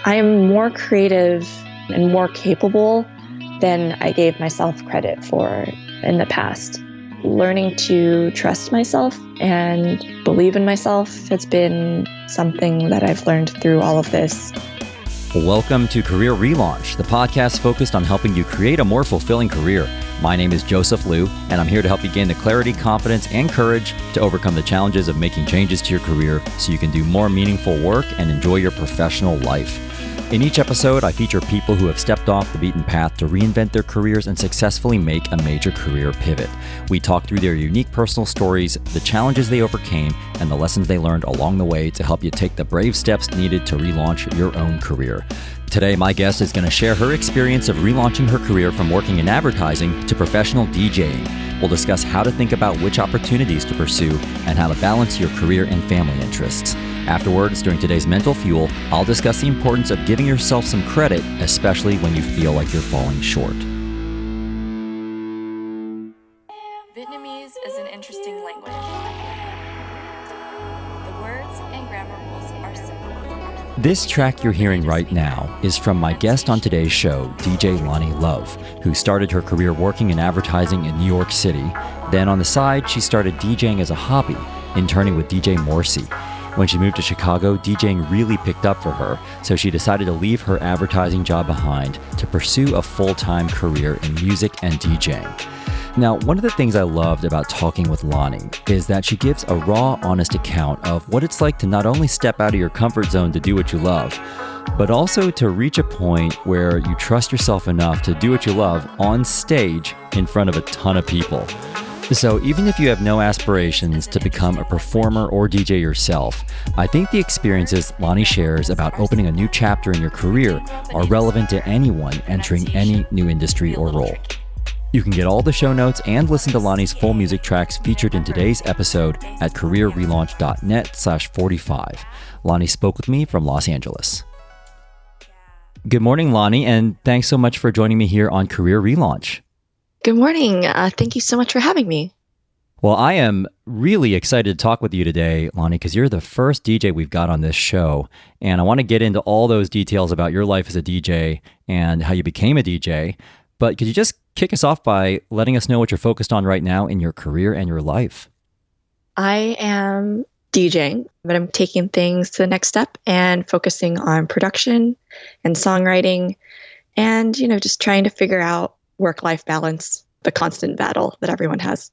I am more creative and more capable than I gave myself credit for in the past. Learning to trust myself and believe in myself has been something that I've learned through all of this. Welcome to Career Relaunch, the podcast focused on helping you create a more fulfilling career. My name is Joseph Liu, and I'm here to help you gain the clarity, confidence, and courage to overcome the challenges of making changes to your career so you can do more meaningful work and enjoy your professional life. In each episode, I feature people who have stepped off the beaten path to reinvent their careers and successfully make a major career pivot. We talk through their unique personal stories, the challenges they overcame, and the lessons they learned along the way to help you take the brave steps needed to relaunch your own career. Today, my guest is going to share her experience of relaunching her career from working in advertising to professional DJing. We'll discuss how to think about which opportunities to pursue and how to balance your career and family interests. Afterwards, during today's Mental Fuel, I'll discuss the importance of giving yourself some credit, especially when you feel like you're falling short. Vietnamese is an interesting language. The words and grammar rules are simple. This track you're hearing right now is from my guest on today's show, DJ Lani Love, who started her career working in advertising in New York City. Then on the side, she started DJing as a hobby, interning with DJ Morrissey. When she moved to Chicago, DJing really picked up for her, so she decided to leave her advertising job behind to pursue a full-time career in music and DJing. Now, one of the things I loved about talking with Lani is that she gives a raw, honest account of what it's like to not only step out of your comfort zone to do what you love, but also to reach a point where you trust yourself enough to do what you love on stage in front of a ton of people. So even if you have no aspirations to become a performer or DJ yourself, I think the experiences Lani shares about opening a new chapter in your career are relevant to anyone entering any new industry or role. You can get all the show notes and listen to Lani's full music tracks featured in today's episode at careerrelaunch.net/45. Lani spoke with me from Los Angeles. Good morning, Lani, and thanks so much for joining me here on Career Relaunch. Good morning. Thank you so much for having me. Well, I am really excited to talk with you today, Lani, because you're the first DJ we've got on this show. And I want to get into all those details about your life as a DJ and how you became a DJ. But could you just kick us off by letting us know what you're focused on right now in your career and your life? I am DJing, but I'm taking things to the next step and focusing on production and songwriting and, just trying to figure out work-life balance, the constant battle that everyone has.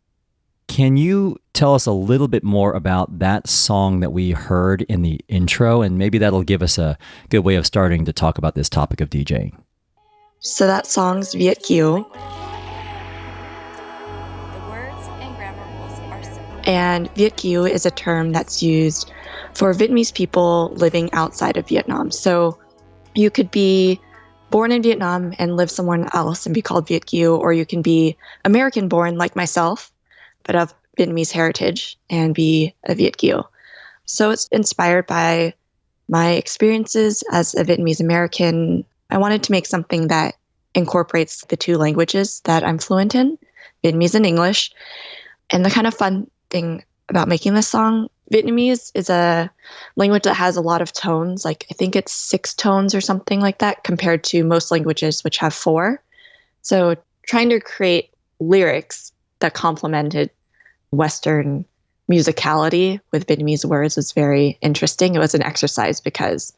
Can you tell us a little bit more about that song that we heard in the intro? And maybe that'll give us a good way of starting to talk about this topic of DJing. So that song's Viet Kieu. The words and grammar rules are simple. And Viet Kieu is a term that's used for Vietnamese people living outside of Vietnam. So you could be born in Vietnam and live somewhere else and be called Viet Kieu, or you can be American born like myself, but of Vietnamese heritage and be a Viet Kieu. So it's inspired by my experiences as a Vietnamese American. I wanted to make something that incorporates the two languages that I'm fluent in, Vietnamese and English. And the kind of fun thing about making this song, Vietnamese is a language that has a lot of tones. Like I think it's 6 tones or something like that compared to most languages which have 4. So trying to create lyrics that complemented Western musicality with Vietnamese words was very interesting. It was an exercise because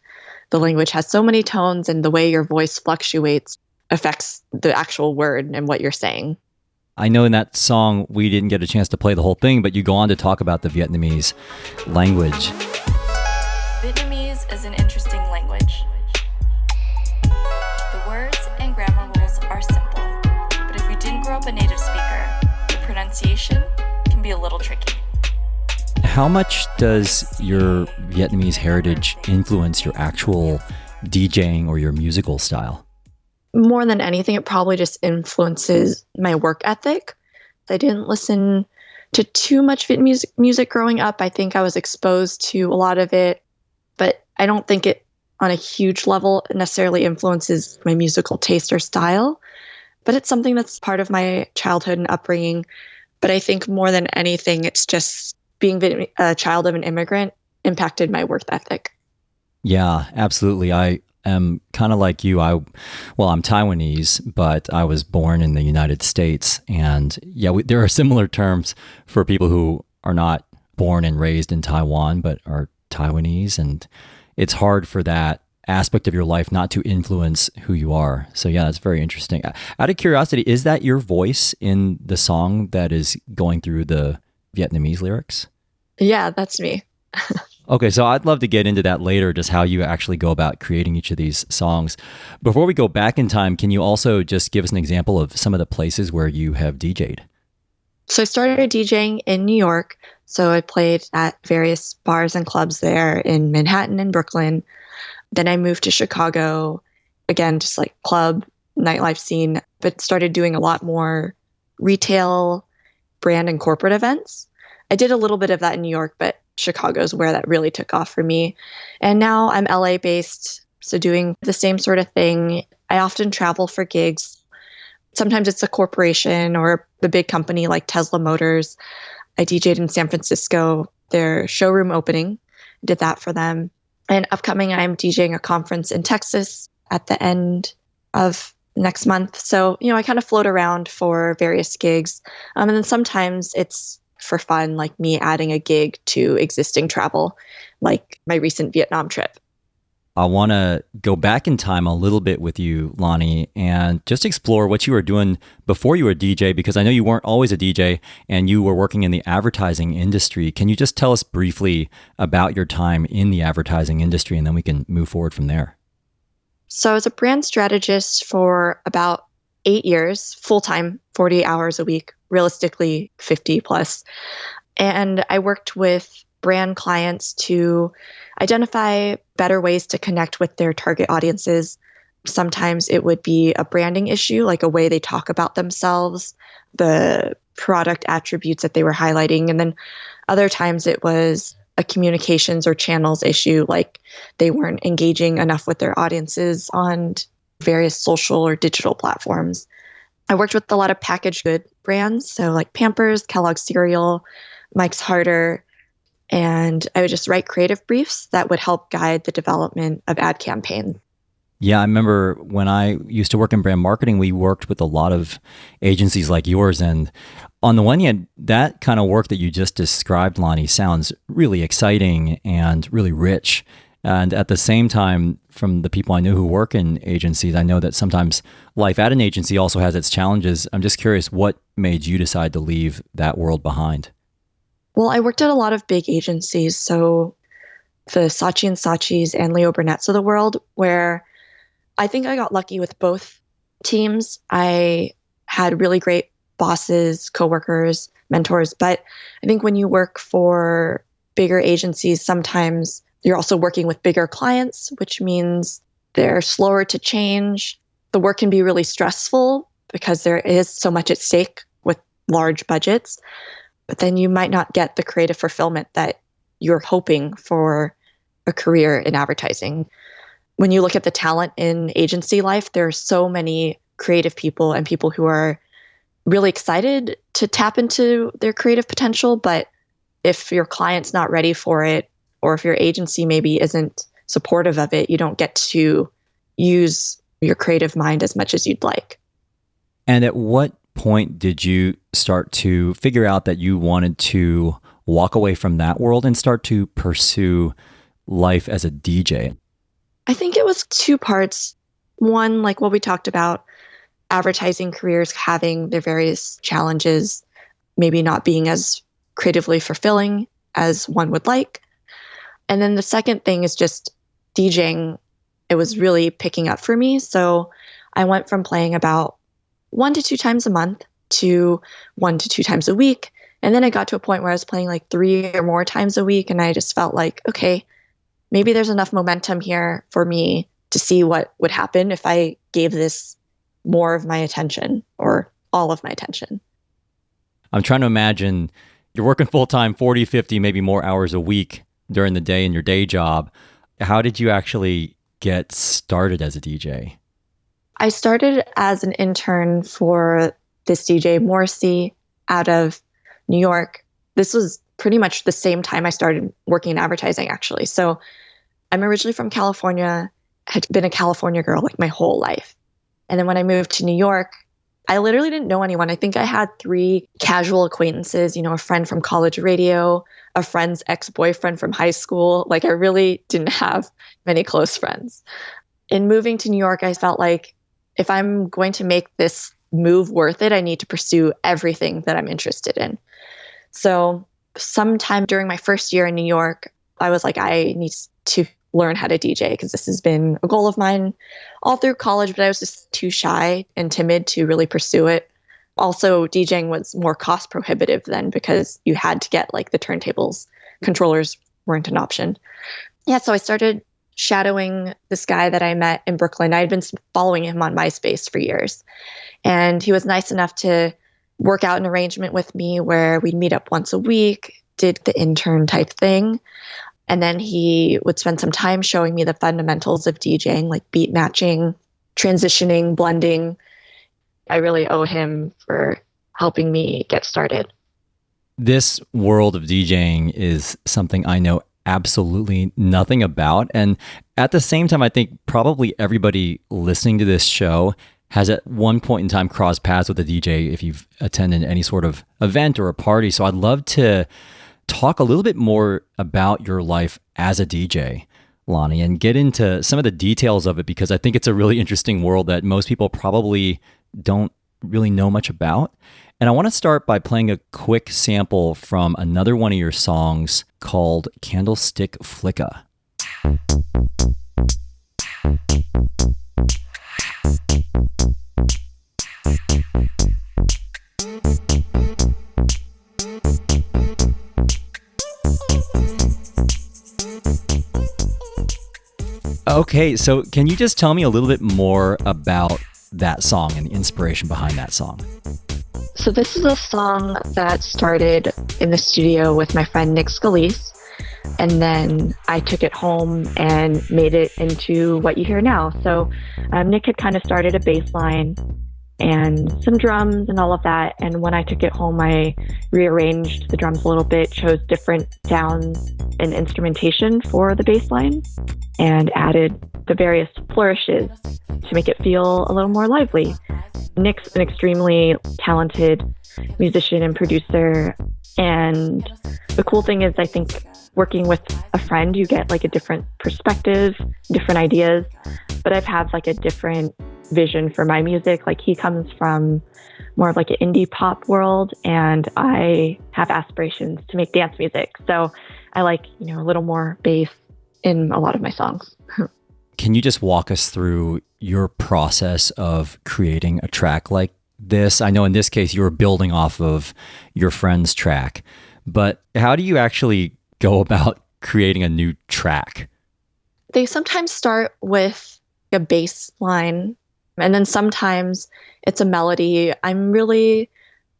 the language has so many tones and the way your voice fluctuates affects the actual word and what you're saying. I know in that song, we didn't get a chance to play the whole thing, but you go on to talk about the Vietnamese language. Vietnamese is an interesting language. The words and grammar rules are simple, but if you didn't grow up a native speaker, the pronunciation can be a little tricky. How much does your Vietnamese heritage influence your actual DJing or your musical style? More than anything, it probably just influences my work ethic. I didn't listen to too much Vietnamese music growing up. I think I was exposed to a lot of it, but I don't think it on a huge level necessarily influences my musical taste or style. But it's something that's part of my childhood and upbringing. But I think more than anything, it's just being a child of an immigrant impacted my work ethic. Yeah, absolutely. I am kind of like you. I'm Taiwanese, but I was born in the United States. And yeah, there are similar terms for people who are not born and raised in Taiwan, but are Taiwanese. And it's hard for that aspect of your life not to influence who you are. So yeah, that's very interesting. Out of curiosity, is that your voice in the song that is going through the Vietnamese lyrics? Yeah, that's me. Okay, so I'd love to get into that later, just how you actually go about creating each of these songs. Before we go back in time, can you also just give us an example of some of the places where you have DJ'd? So I started DJing in New York. So I played at various bars and clubs there in Manhattan and Brooklyn. Then I moved to Chicago, again, just like club, nightlife scene, but started doing a lot more retail, brand, and corporate events. I did a little bit of that in New York, but Chicago is where that really took off for me. And now I'm LA based, so doing the same sort of thing. I often travel for gigs. Sometimes it's a corporation or a big company like Tesla Motors. I DJ'd in San Francisco, their showroom opening, did that for them. And upcoming, I'm DJing a conference in Texas at the end of next month. So, I kind of float around for various gigs. And then sometimes it's for fun, like me adding a gig to existing travel, like my recent Vietnam trip. I want to go back in time a little bit with you, Lani, and just explore what you were doing before you were a DJ, because I know you weren't always a DJ and you were working in the advertising industry. Can you just tell us briefly about your time in the advertising industry, and then we can move forward from there? So I was a brand strategist for about 8 years, full-time, 40 hours a week, realistically 50 plus. And I worked with brand clients to identify better ways to connect with their target audiences. Sometimes it would be a branding issue, like a way they talk about themselves, the product attributes that they were highlighting. And then other times it was a communications or channels issue, like they weren't engaging enough with their audiences on various social or digital platforms. I worked with a lot of packaged good brands, so like Pampers, Kellogg's cereal, Mike's Harder, and I would just write creative briefs that would help guide the development of ad campaigns. Yeah, I remember when I used to work in brand marketing, we worked with a lot of agencies like yours. And on the one hand, that kind of work that you just described, Lani, sounds really exciting and really rich. And at the same time, from the people I know who work in agencies, I know that sometimes life at an agency also has its challenges. I'm just curious, what made you decide to leave that world behind? Well, I worked at a lot of big agencies, so the Saatchi and Saatchis and Leo Burnett's of the world, where I think I got lucky with both teams. I had really great bosses, coworkers, mentors, but I think when you work for bigger agencies, sometimes you're also working with bigger clients, which means they're slower to change. The work can be really stressful because there is so much at stake with large budgets. But then you might not get the creative fulfillment that you're hoping for a career in advertising. When you look at the talent in agency life, there are so many creative people and people who are really excited to tap into their creative potential. But if your client's not ready for it, or if your agency maybe isn't supportive of it, you don't get to use your creative mind as much as you'd like. And at what point did you start to figure out that you wanted to walk away from that world and start to pursue life as a DJ? I think it was two parts. One, like what we talked about, advertising careers having their various challenges, maybe not being as creatively fulfilling as one would like. And then the second thing is just DJing. It was really picking up for me. So I went from playing about 1 to 2 times a month to 1 to 2 times a week. And then I got to a point where I was playing like 3 or more times a week. And I just felt like, okay, maybe there's enough momentum here for me to see what would happen if I gave this more of my attention or all of my attention. I'm trying to imagine you're working full time, 40, 50, maybe more hours a week during the day in your day job. How did you actually get started as a DJ? I started as an intern for this DJ, Morrissey, out of New York. This was pretty much the same time I started working in advertising, actually. So I'm originally from California, had been a California girl like my whole life. And then when I moved to New York, I literally didn't know anyone. I think I had 3 casual acquaintances, a friend from college radio, a friend's ex-boyfriend from high school. Like I really didn't have many close friends. In moving to New York, I felt like if I'm going to make this move worth it, I need to pursue everything that I'm interested in. So sometime during my first year in New York, I was like, I need to learn how to DJ because this has been a goal of mine all through college, but I was just too shy and timid to really pursue it. Also, DJing was more cost prohibitive then because you had to get like the turntables. Controllers weren't an option. Yeah, so I started shadowing this guy that I met in Brooklyn. I had been following him on MySpace for years. And he was nice enough to work out an arrangement with me where we'd meet up once a week, did the intern type thing. And then he would spend some time showing me the fundamentals of DJing, like beat matching, transitioning, blending. I really owe him for helping me get started. This world of DJing is something I know absolutely nothing about. And at the same time, I think probably everybody listening to this show has at one point in time crossed paths with a DJ if you've attended any sort of event or a party. So I'd love to talk a little bit more about your life as a DJ, Lani, and get into some of the details of it, because I think it's a really interesting world that most people probably don't really know much about. And I want to start by playing a quick sample from another one of your songs called Candlestick Flicka. Okay, so can you just tell me a little bit more about that song and the inspiration behind that song? So this is a song that started in the studio with my friend Nick Scalise, and then I took it home and made it into what you hear now. So Nick had kind of started a bass line and some drums and all of that, and when I took it home, I rearranged the drums a little bit, chose different sounds and instrumentation for the bass line, and added the various flourishes to make it feel a little more lively. Nick's an extremely talented musician and producer, and the cool thing is I think working with a friend, you get like a different perspective, different ideas, but I've had like a different vision for my music. Like he comes from more of like an indie pop world, and I have aspirations to make dance music. So I like, a little more bass in a lot of my songs. Can you just walk us through your process of creating a track like this? I know in this case you were building off of your friend's track, but how do you actually go about creating a new track? They sometimes start with a bass line, and then sometimes it's a melody. I'm really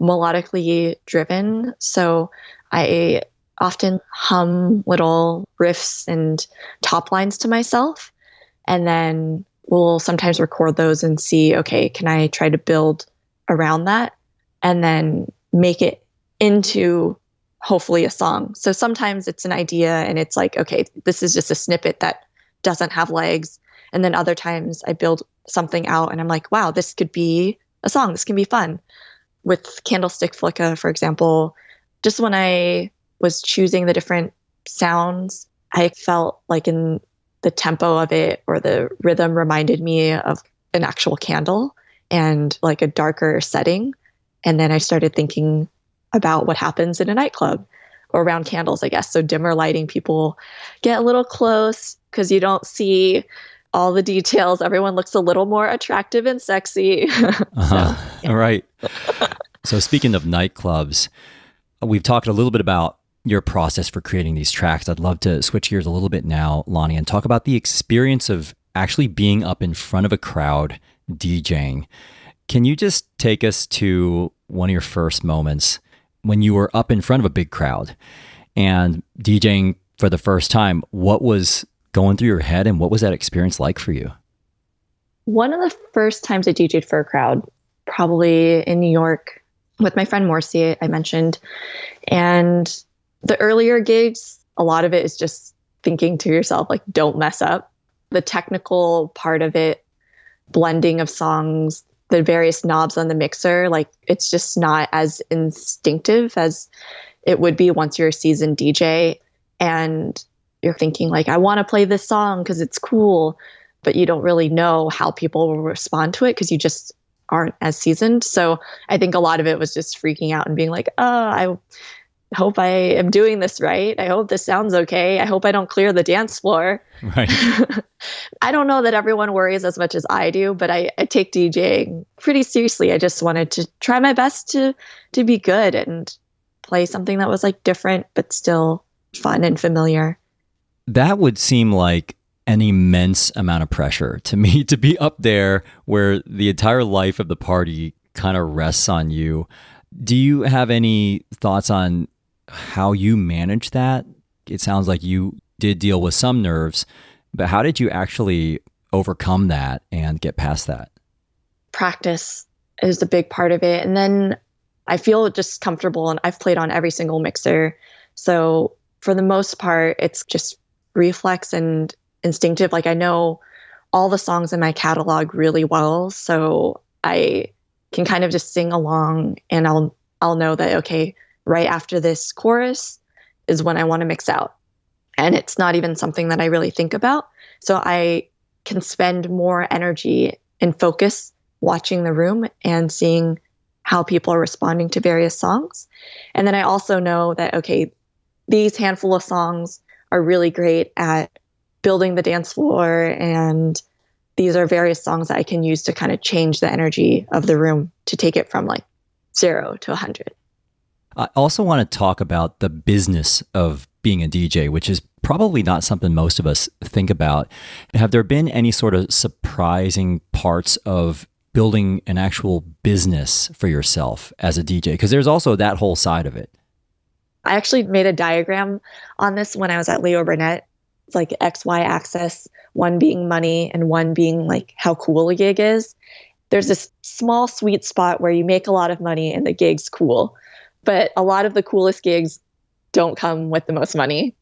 melodically driven, so I often hum little riffs and top lines to myself, and then we'll sometimes record those and see, okay, can I try to build around that and then make it into hopefully a song. So sometimes it's an idea and it's like, okay, this is just a snippet that doesn't have legs. And then other times I build something out and I'm like, wow, this could be a song. This can be fun. With Candlestick Flicka, for example, just when I was choosing the different sounds, I felt like in the tempo of it or the rhythm reminded me of an actual candle and like a darker setting. And then I started thinking about what happens in a nightclub or around candles, I guess. So dimmer lighting, people get a little close because you don't see all the details. Everyone looks a little more attractive and sexy. So, yeah. Right. So speaking of nightclubs, we've talked a little bit about your process for creating these tracks. I'd love to switch gears a little bit now, Lani, and talk about the experience of actually being up in front of a crowd DJing. Can you just take us to one of your first moments when you were up in front of a big crowd and DJing for the first time? What was going through your head and what was that experience like for you? One of the first times I DJed for a crowd, probably in New York with my friend Morsi, I mentioned. And the earlier gigs, a lot of it is just thinking to yourself, like, don't mess up. the technical part of it, blending of songs, the various knobs on the mixer, like it's just not as instinctive as it would be once you're a seasoned DJ and you're thinking like, I want to play this song because it's cool, but you don't really know how people will respond to it because you just aren't as seasoned. So I think a lot of it was just freaking out and being like, oh, I hope I am doing this right. I hope this sounds okay. I hope I don't clear the dance floor. Right. I don't know that everyone worries as much as I do, but I take DJing pretty seriously. I just wanted to try my best to be good and play something that was like different, but still fun and familiar. That would seem like an immense amount of pressure to me to be up there where the entire life of the party kind of rests on you. Do you have any thoughts on how you manage that? It sounds like you did deal with some nerves, but how did you actually overcome that and get past that? Practice is a big part of it. And then I feel just comfortable, and I've played on every single mixer. So for the most part, it's just reflex and instinctive. Like I know all the songs in my catalog really well. So I can kind of just sing along and I'll know that, okay, right after this chorus is when I want to mix out. And it's not even something that I really think about. So I can spend more energy and focus watching the room and seeing how people are responding to various songs. And then I also know that, okay, these handful of songs are really great at building the dance floor, and these are various songs that I can use to kind of change the energy of the room to take it from like 0 to 100. I also want to talk about the business of being a DJ, which is probably not something most of us think about. Have there been any sort of surprising parts of building an actual business for yourself as a DJ? Because there's also that whole side of it. I actually made a diagram on this when I was at Leo Burnett. It's like XY axis, one being money and one being like how cool a gig is. There's this small sweet spot where you make a lot of money and the gig's cool, but a lot of the coolest gigs don't come with the most money.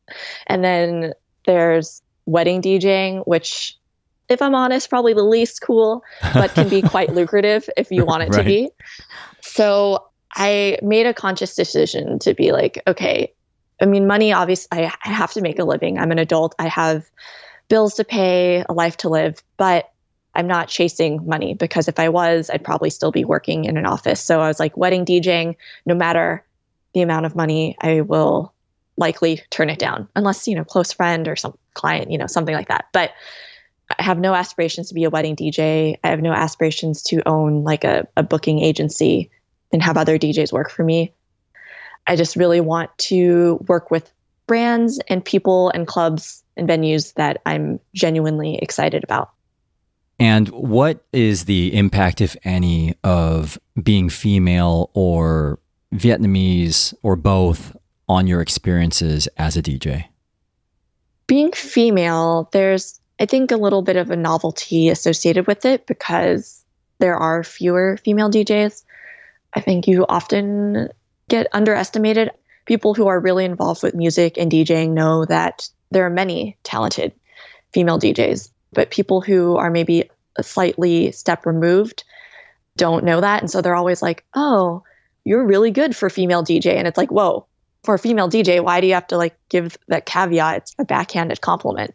And then there's wedding DJing, which, if I'm honest, probably the least cool, but can be quite lucrative if you want it to be. So I made a conscious decision to be like, okay, I mean, money, obviously, I have to make a living. I'm an adult. I have bills to pay, a life to live, but I'm not chasing money, because if I was, I'd probably still be working in an office. So I was like, wedding DJing, no matter the amount of money, I will likely turn it down unless, close friend or some client, something like that. But I have no aspirations to be a wedding DJ. I have no aspirations to own like a booking agency and have other DJs work for me. I just really want to work with brands and people and clubs and venues that I'm genuinely excited about. And what is the impact, if any, of being female or Vietnamese or both on your experiences as a DJ? Being female, there's, I think, a little bit of a novelty associated with it because there are fewer female DJs. I think you often get underestimated. People who are really involved with music and DJing know that there are many talented female DJs, but people who are maybe a slightly step removed don't know that. And so they're always like, oh, you're really good for female DJ. And it's like, whoa, for a female DJ, why do you have to like give that caveat? It's a backhanded compliment.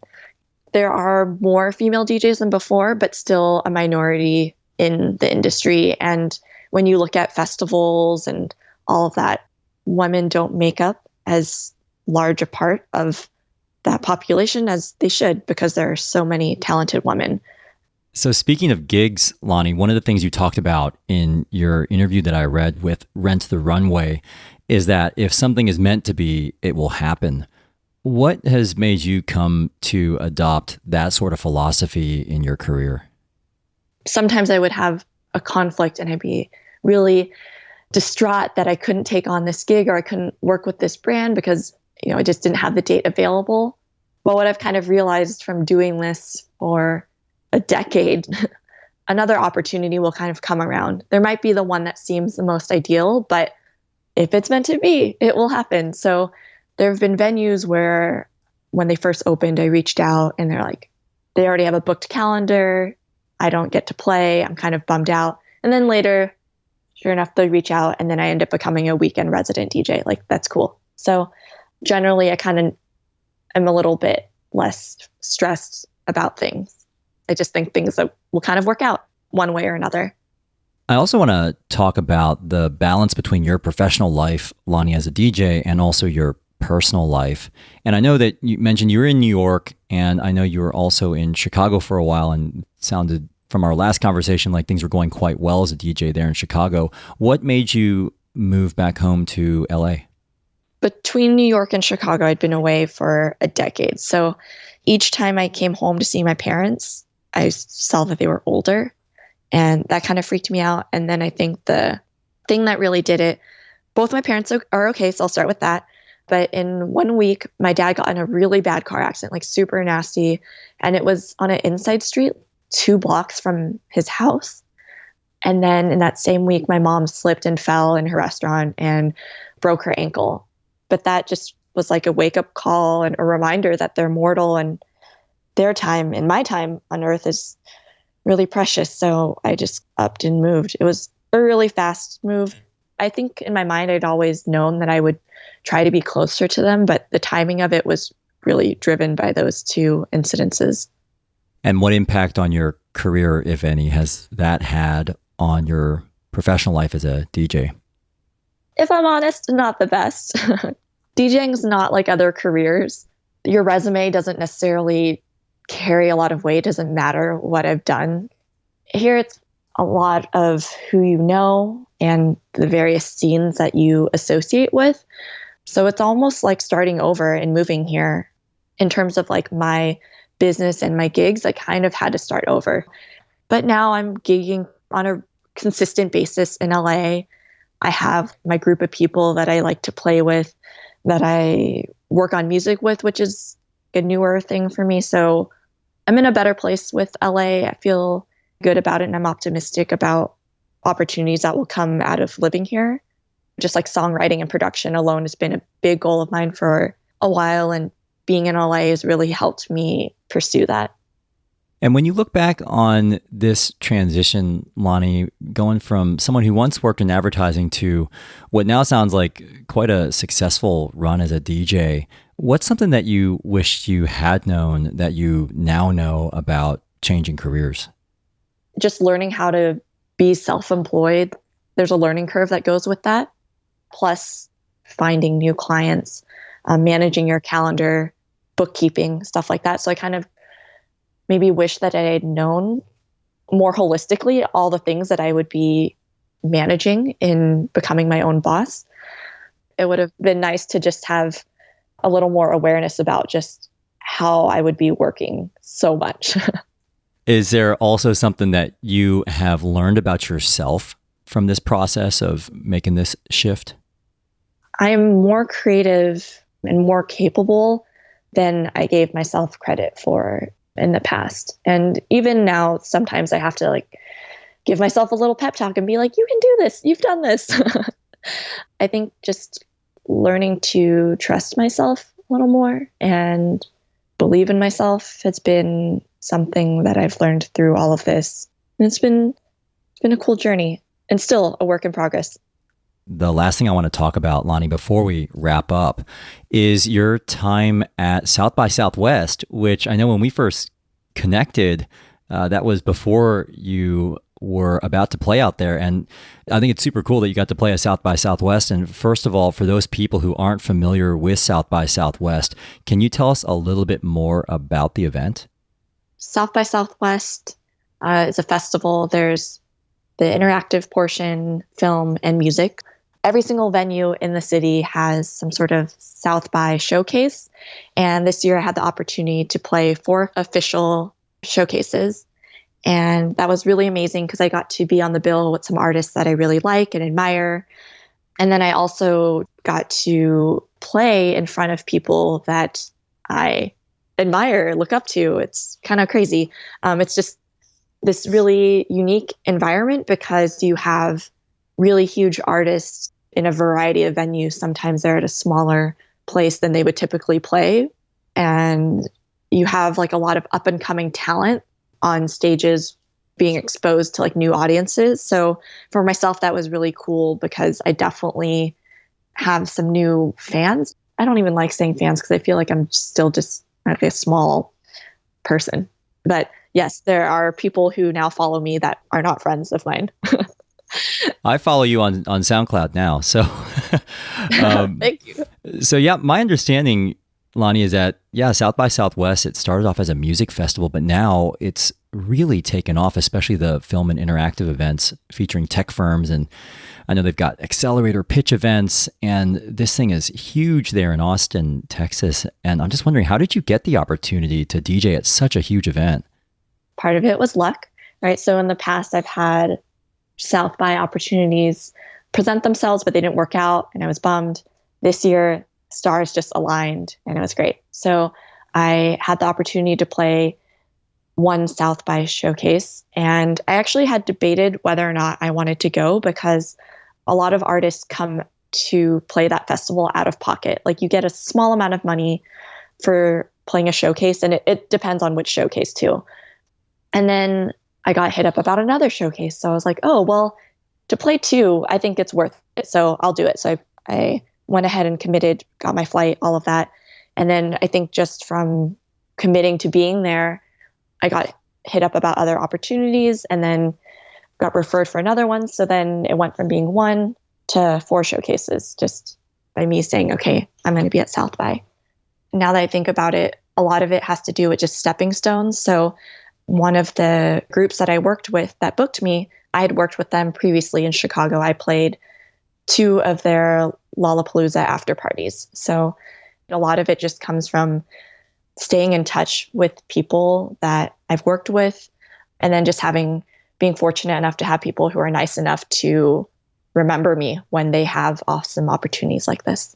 There are more female DJs than before, but still a minority in the industry. And when you look at festivals and all of that, women don't make up as large a part of that population as they should, because there are so many talented women. So speaking of gigs, Lani, one of the things you talked about in your interview that I read with Rent the Runway is that if something is meant to be, it will happen. What has made you come to adopt that sort of philosophy in your career? Sometimes I would have a conflict and I'd be really distraught that I couldn't take on this gig or I couldn't work with this brand because, I just didn't have the date available. But what I've kind of realized from doing this for a decade, another opportunity will kind of come around. There might be the one that seems the most ideal, but if it's meant to be, it will happen. So there have been venues where when they first opened, I reached out and they're like, they already have a booked calendar. I don't get to play. I'm kind of bummed out. And then later, sure enough, they reach out and then I end up becoming a weekend resident DJ. Like, that's cool. So generally, I kind of am a little bit less stressed about things. I just think things will kind of work out one way or another. I also want to talk about the balance between your professional life, Lani, as a DJ, and also your personal life. And I know that you mentioned you were in New York, and I know you were also in Chicago for a while, and it sounded from our last conversation like things were going quite well as a DJ there in Chicago. What made you move back home to LA? Between New York and Chicago, I'd been away for a decade. So each time I came home to see my parents, I saw that they were older, and that kind of freaked me out. And then I think the thing that really did it, both my parents are okay, so I'll start with that. But in 1 week, my dad got in a really bad car accident, like super nasty. And it was on an inside street 2 blocks from his house. And then in that same week, my mom slipped and fell in her restaurant and broke her ankle. But that just was like a wake up call and a reminder that they're mortal and their time and my time on earth is really precious. So I just upped and moved. It was a really fast move. I think in my mind, I'd always known that I would try to be closer to them, but the timing of it was really driven by those 2 incidences. And what impact on your career, if any, has that had on your professional life as a DJ? If I'm honest, not the best. DJing is not like other careers. Your resume doesn't necessarily carry a lot of weight. It doesn't matter what I've done. Here, it's a lot of who you know and the various scenes that you associate with. So it's almost like starting over and moving here. In terms of like my business and my gigs, I kind of had to start over. But now I'm gigging on a consistent basis in LA. I have my group of people that I like to play with, that I work on music with, which is a newer thing for me. So I'm in a better place with LA. I feel good about it, and I'm optimistic about opportunities that will come out of living here. Just like songwriting and production alone has been a big goal of mine for a while, and being in LA has really helped me pursue that. And when you look back on this transition, Lani, going from someone who once worked in advertising to what now sounds like quite a successful run as a DJ, what's something that you wished you had known that you now know about changing careers? Just learning how to be self-employed. There's a learning curve that goes with that. Plus finding new clients, managing your calendar, bookkeeping, stuff like that. So I kind of maybe wish that I had known more holistically all the things that I would be managing in becoming my own boss. It would have been nice to just have a little more awareness about just how I would be working so much. Is there also something that you have learned about yourself from this process of making this shift? I am more creative and more capable than I gave myself credit for in the past. And even now, sometimes I have to like give myself a little pep talk and be like, you can do this. You've done this. I think just learning to trust myself a little more and believe in myself has been something that I've learned through all of this. And it's been a cool journey and still a work in progress. The last thing I want to talk about, Lani, before we wrap up, is your time at South by Southwest, which I know when we first connected, that was before you were about to play out there. And I think it's super cool that you got to play at South by Southwest. And first of all, for those people who aren't familiar with South by Southwest, can you tell us a little bit more about the event? South by Southwest is a festival. There's the interactive portion, film, and music. Every single venue in the city has some sort of South by showcase. And this year I had the opportunity to play 4 official showcases. And that was really amazing because I got to be on the bill with some artists that I really like and admire. And then I also got to play in front of people that I admire, look up to. It's kind of crazy. It's just this really unique environment because you have really huge artists in a variety of venues. Sometimes they're at a smaller place than they would typically play. And you have like a lot of up and coming talent on stages being exposed to like new audiences. So for myself, that was really cool because I definitely have some new fans. I don't even like saying fans because I feel like I'm still just like a small person. But yes, there are people who now follow me that are not friends of mine. I follow you on SoundCloud now. So, Thank you. so yeah, my understanding, Lani, is that, South by Southwest, it started off as a music festival, but now it's really taken off, especially the film and interactive events featuring tech firms. And I know they've got accelerator pitch events, and this thing is huge there in Austin, Texas. And I'm just wondering, how did you get the opportunity to DJ at such a huge event? Part of it was luck, right? So in the past, I've had South by opportunities present themselves, but they didn't work out, and I was bummed. This year, stars just aligned, and it was great. So I had the opportunity to play one South by showcase, and I actually had debated whether or not I wanted to go because a lot of artists come to play that festival out of pocket. Like you get a small amount of money for playing a showcase, and it depends on which showcase too. And then I got hit up about another showcase. So I was like, oh, well, to play two, I think it's worth it. So I'll do it. So I went ahead and committed, got my flight, all of that. And then I think just from committing to being there, I got hit up about other opportunities and then got referred for another one. So then it went from being 1 to 4 showcases just by me saying, okay, I'm going to be at South by. Now that I think about it, a lot of it has to do with just stepping stones. So one of the groups that I worked with that booked me, I had worked with them previously in Chicago. I played 2 of their Lollapalooza after parties. So a lot of it just comes from staying in touch with people that I've worked with, and then just being fortunate enough to have people who are nice enough to remember me when they have awesome opportunities like this.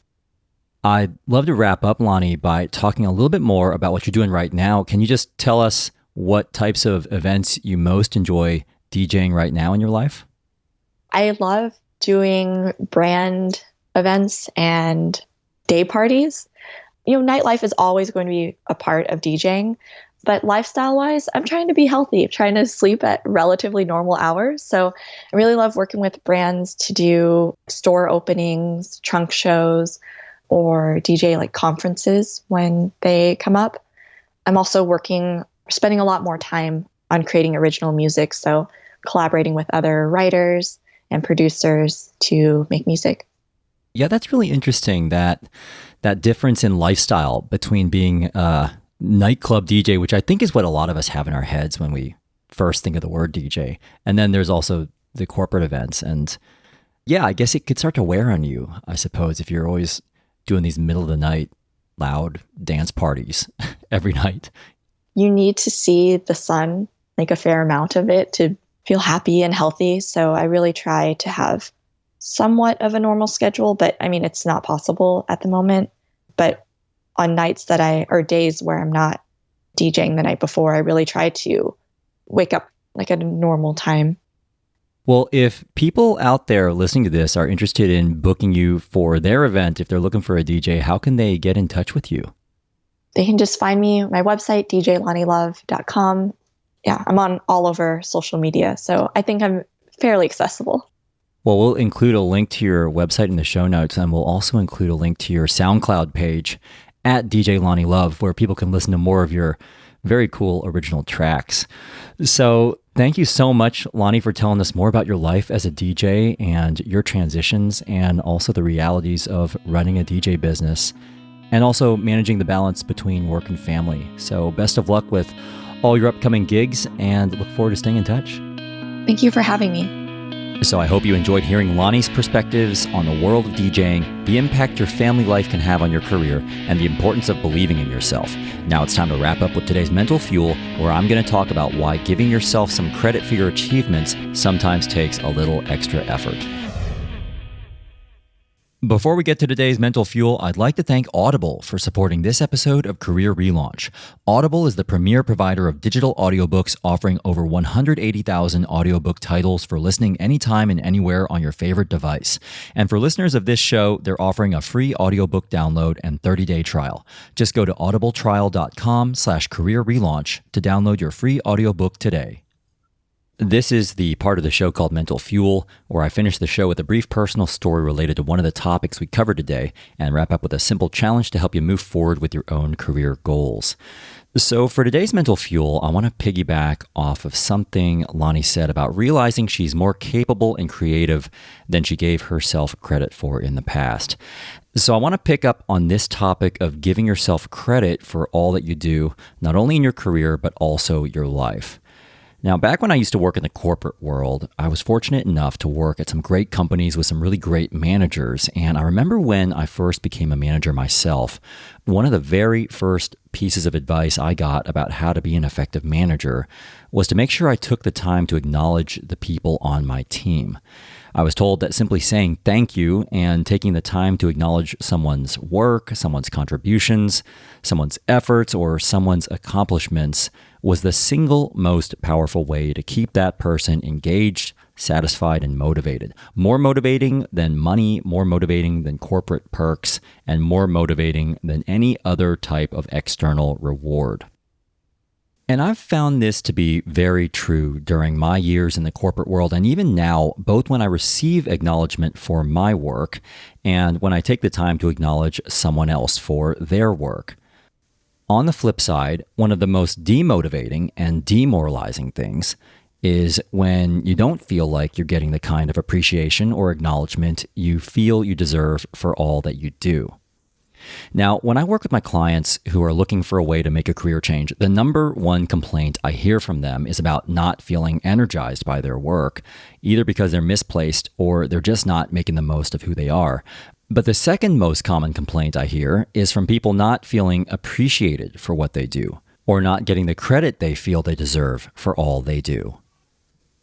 I'd love to wrap up, Lani, by talking a little bit more about what you're doing right now. Can you just tell us what types of events you most enjoy DJing right now in your life? I love doing brand events and day parties. Nightlife is always going to be a part of DJing, but lifestyle-wise, I'm trying to be healthy. I'm trying to sleep at relatively normal hours. So I really love working with brands to do store openings, trunk shows, or DJ like conferences when they come up. I'm also spending a lot more time on creating original music. So collaborating with other writers and producers to make music. Yeah, that's really interesting, that difference in lifestyle between being a nightclub DJ, which I think is what a lot of us have in our heads when we first think of the word DJ. And then there's also the corporate events. And yeah, I guess it could start to wear on you, I suppose, if you're always doing these middle of the night, loud dance parties every night. You need to see the sun, like a fair amount of it, to feel happy and healthy. So I really try to have somewhat of a normal schedule, but I mean, it's not possible at the moment. But on nights or days where I'm not DJing the night before, I really try to wake up like at a normal time. Well, if people out there listening to this are interested in booking you for their event, if they're looking for a DJ, how can they get in touch with you? They can just find me on my website, deejay.lanilove.com. Yeah, I'm on all over social media, so I think I'm fairly accessible. Well, we'll include a link to your website in the show notes, and we'll also include a link to your SoundCloud page at DJ Lani Love, where people can listen to more of your very cool original tracks. So thank you so much, Lani, for telling us more about your life as a DJ and your transitions, and also the realities of running a DJ business, and also managing the balance between work and family. So best of luck with all your upcoming gigs, and look forward to staying in touch. Thank you for having me. So I hope you enjoyed hearing Lani's perspectives on the world of DJing, the impact your family life can have on your career, and the importance of believing in yourself. Now it's time to wrap up with today's Mental Fuel, where I'm going to talk about why giving yourself some credit for your achievements sometimes takes a little extra effort. Before we get to today's mental fuel, I'd like to thank Audible for supporting this episode of Career Relaunch. Audible is the premier provider of digital audiobooks, offering over 180,000 audiobook titles for listening anytime and anywhere on your favorite device. And for listeners of this show, they're offering a free audiobook download and 30-day trial. Just go to audibletrial.com/career relaunch to download your free audiobook today. This is the part of the show called Mental Fuel, where I finish the show with a brief personal story related to one of the topics we covered today and wrap up with a simple challenge to help you move forward with your own career goals. So for today's Mental Fuel, I want to piggyback off of something Lani said about realizing she's more capable and creative than she gave herself credit for in the past. So I want to pick up on this topic of giving yourself credit for all that you do, not only in your career, but also your life. Now, back when I used to work in the corporate world, I was fortunate enough to work at some great companies with some really great managers. And I remember when I first became a manager myself, one of the very first pieces of advice I got about how to be an effective manager was to make sure I took the time to acknowledge the people on my team. I was told that simply saying thank you and taking the time to acknowledge someone's work, someone's contributions, someone's efforts, or someone's accomplishments was the single most powerful way to keep that person engaged, satisfied, and motivated. More motivating than money, more motivating than corporate perks, and more motivating than any other type of external reward. And I've found this to be very true during my years in the corporate world, and even now, both when I receive acknowledgement for my work and when I take the time to acknowledge someone else for their work. On the flip side, one of the most demotivating and demoralizing things is when you don't feel like you're getting the kind of appreciation or acknowledgement you feel you deserve for all that you do. Now, when I work with my clients who are looking for a way to make a career change, the number one complaint I hear from them is about not feeling energized by their work, either because they're misplaced or they're just not making the most of who they are. But the second most common complaint I hear is from people not feeling appreciated for what they do, or not getting the credit they feel they deserve for all they do.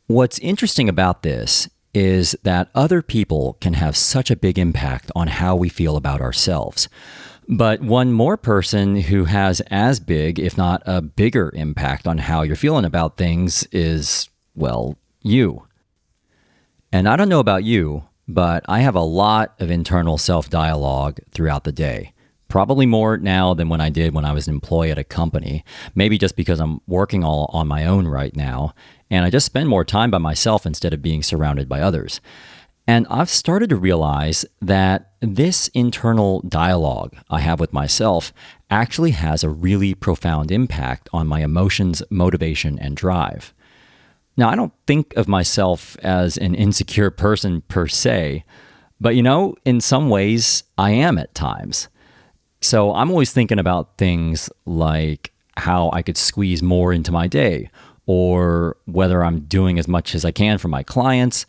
What's interesting about this is that other people can have such a big impact on how we feel about ourselves. But one more person who has as big, if not a bigger impact on how you're feeling about things is, well, you. And I don't know about you, but I have a lot of internal self-dialogue throughout the day. Probably more now than when I did when I was an employee at a company. Maybe just because I'm working all on my own right now, and I just spend more time by myself instead of being surrounded by others. And I've started to realize that this internal dialogue I have with myself actually has a really profound impact on my emotions, motivation, and drive. Now, I don't think of myself as an insecure person per se, but in some ways I am at times. So I'm always thinking about things like how I could squeeze more into my day, or whether I'm doing as much as I can for my clients.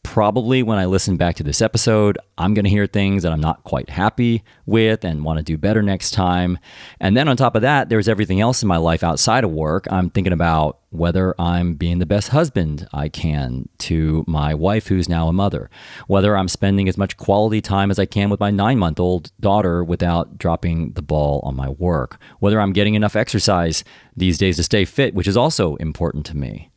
Probably when I listen back to this episode, I'm going to hear things that I'm not quite happy with and want to do better next time. And then on top of that, there's everything else in my life outside of work. I'm thinking about whether I'm being the best husband I can to my wife, who's now a mother, whether I'm spending as much quality time as I can with my 9-month-old daughter without dropping the ball on my work, whether I'm getting enough exercise these days to stay fit, which is also important to me.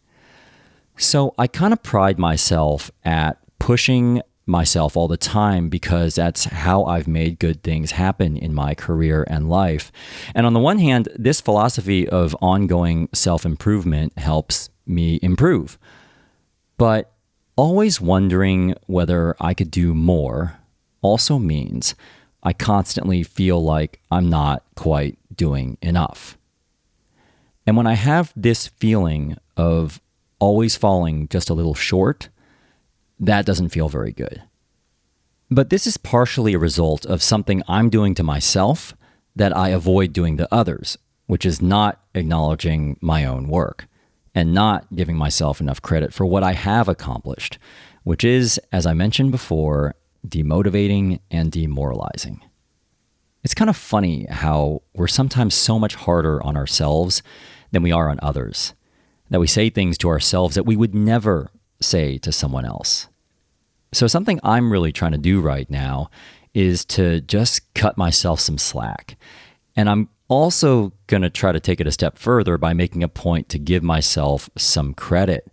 So I kind of pride myself at pushing myself all the time because that's how I've made good things happen in my career and life. And on the one hand, this philosophy of ongoing self-improvement helps me improve. But always wondering whether I could do more also means I constantly feel like I'm not quite doing enough. And when I have this feeling of always falling just a little short, that doesn't feel very good. But this is partially a result of something I'm doing to myself that I avoid doing to others, which is not acknowledging my own work and not giving myself enough credit for what I have accomplished, which is, as I mentioned before, demotivating and demoralizing. It's kind of funny how we're sometimes so much harder on ourselves than we are on others, that we say things to ourselves that we would never say to someone else. So something I'm really trying to do right now is to just cut myself some slack. And I'm also going to try to take it a step further by making a point to give myself some credit,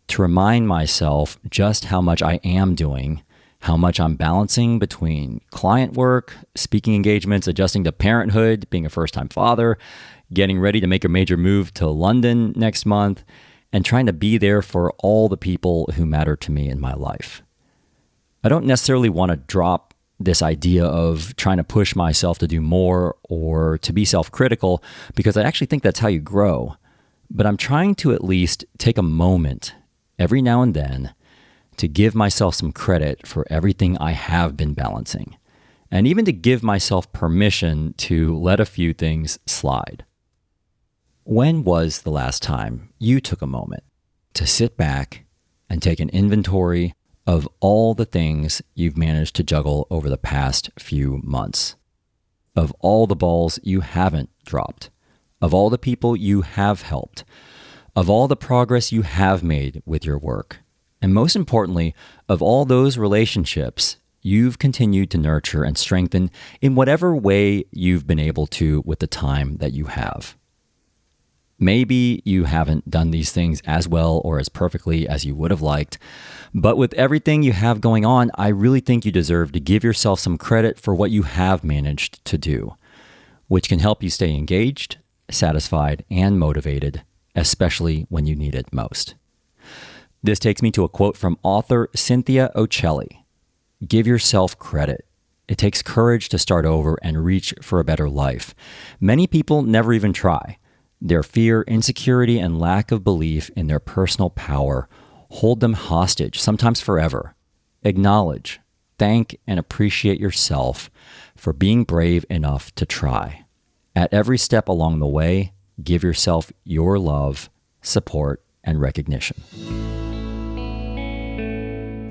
to remind myself just how much I am doing, how much I'm balancing between client work, speaking engagements, adjusting to parenthood, being a first-time father, getting ready to make a major move to London next month, and trying to be there for all the people who matter to me in my life. I don't necessarily want to drop this idea of trying to push myself to do more or to be self-critical, because I actually think that's how you grow. But I'm trying to at least take a moment every now and then to give myself some credit for everything I have been balancing, and even to give myself permission to let a few things slide. When was the last time you took a moment to sit back and take an inventory of all the things you've managed to juggle over the past few months, of all the balls you haven't dropped, of all the people you have helped, of all the progress you have made with your work, and most importantly, of all those relationships you've continued to nurture and strengthen in whatever way you've been able to with the time that you have. Maybe you haven't done these things as well or as perfectly as you would have liked, but with everything you have going on, I really think you deserve to give yourself some credit for what you have managed to do, which can help you stay engaged, satisfied, and motivated, especially when you need it most. This takes me to a quote from author Cynthia Ocelli. Give yourself credit. It takes courage to start over and reach for a better life. Many people never even try. Their fear, insecurity, and lack of belief in their personal power hold them hostage, sometimes forever. Acknowledge, thank, and appreciate yourself for being brave enough to try. At every step along the way, give yourself your love, support, and recognition.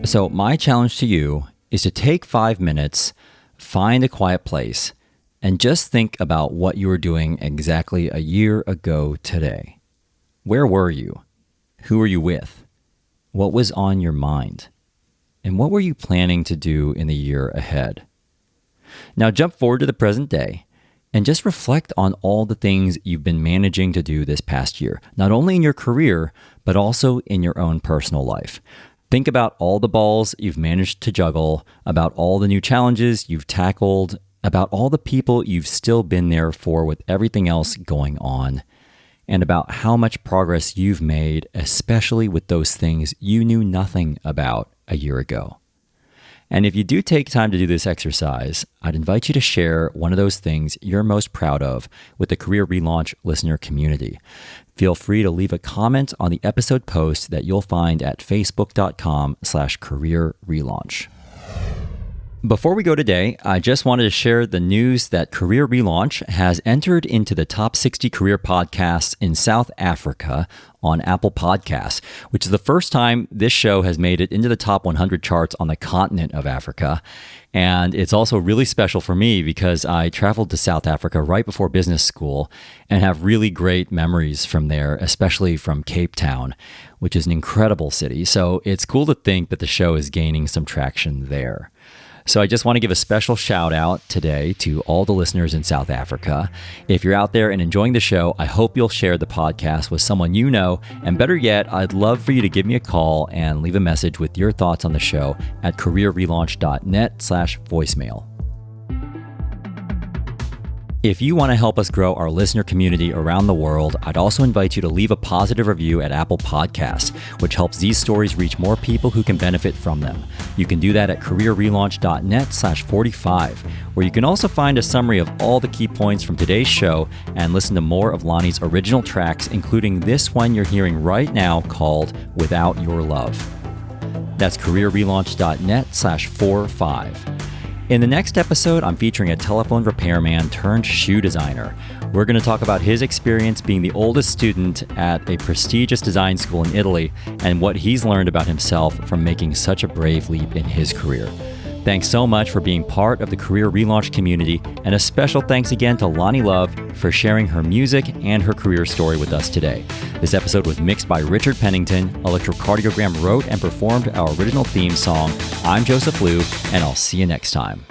So my challenge to you is to take 5 minutes, find a quiet place, and just think about what you were doing exactly a year ago today. Where were you? Who were you with? What was on your mind? And what were you planning to do in the year ahead? Now jump forward to the present day and just reflect on all the things you've been managing to do this past year, not only in your career, but also in your own personal life. Think about all the balls you've managed to juggle, about all the new challenges you've tackled, about all the people you've still been there for with everything else going on, and about how much progress you've made, especially with those things you knew nothing about a year ago. And if you do take time to do this exercise, I'd invite you to share one of those things you're most proud of with the Career Relaunch listener community. Feel free to leave a comment on the episode post that you'll find at facebook.com/Career Relaunch. Before we go today, I just wanted to share the news that Career Relaunch has entered into the top 60 career podcasts in South Africa on Apple Podcasts, which is the first time this show has made it into the top 100 charts on the continent of Africa. And it's also really special for me because I traveled to South Africa right before business school and have really great memories from there, especially from Cape Town, which is an incredible city. So it's cool to think that the show is gaining some traction there. So I just want to give a special shout out today to all the listeners in South Africa. If you're out there and enjoying the show, I hope you'll share the podcast with someone you know. And better yet, I'd love for you to give me a call and leave a message with your thoughts on the show at careerrelaunch.net/voicemail. If you want to help us grow our listener community around the world, I'd also invite you to leave a positive review at Apple Podcasts, which helps these stories reach more people who can benefit from them. You can do that at careerrelaunch.net/45, where you can also find a summary of all the key points from today's show and listen to more of Lani's original tracks, including this one you're hearing right now called Without Your Love. That's careerrelaunch.net/45. In the next episode, I'm featuring a telephone repairman turned shoe designer. We're going to talk about his experience being the oldest student at a prestigious design school in Italy and what he's learned about himself from making such a brave leap in his career. Thanks so much for being part of the Career Relaunch community, and a special thanks again to Lani Love for sharing her music and her career story with us today. This episode was mixed by Richard Pennington. Electrocardiogram wrote and performed our original theme song. I'm Joseph Liu, and I'll see you next time.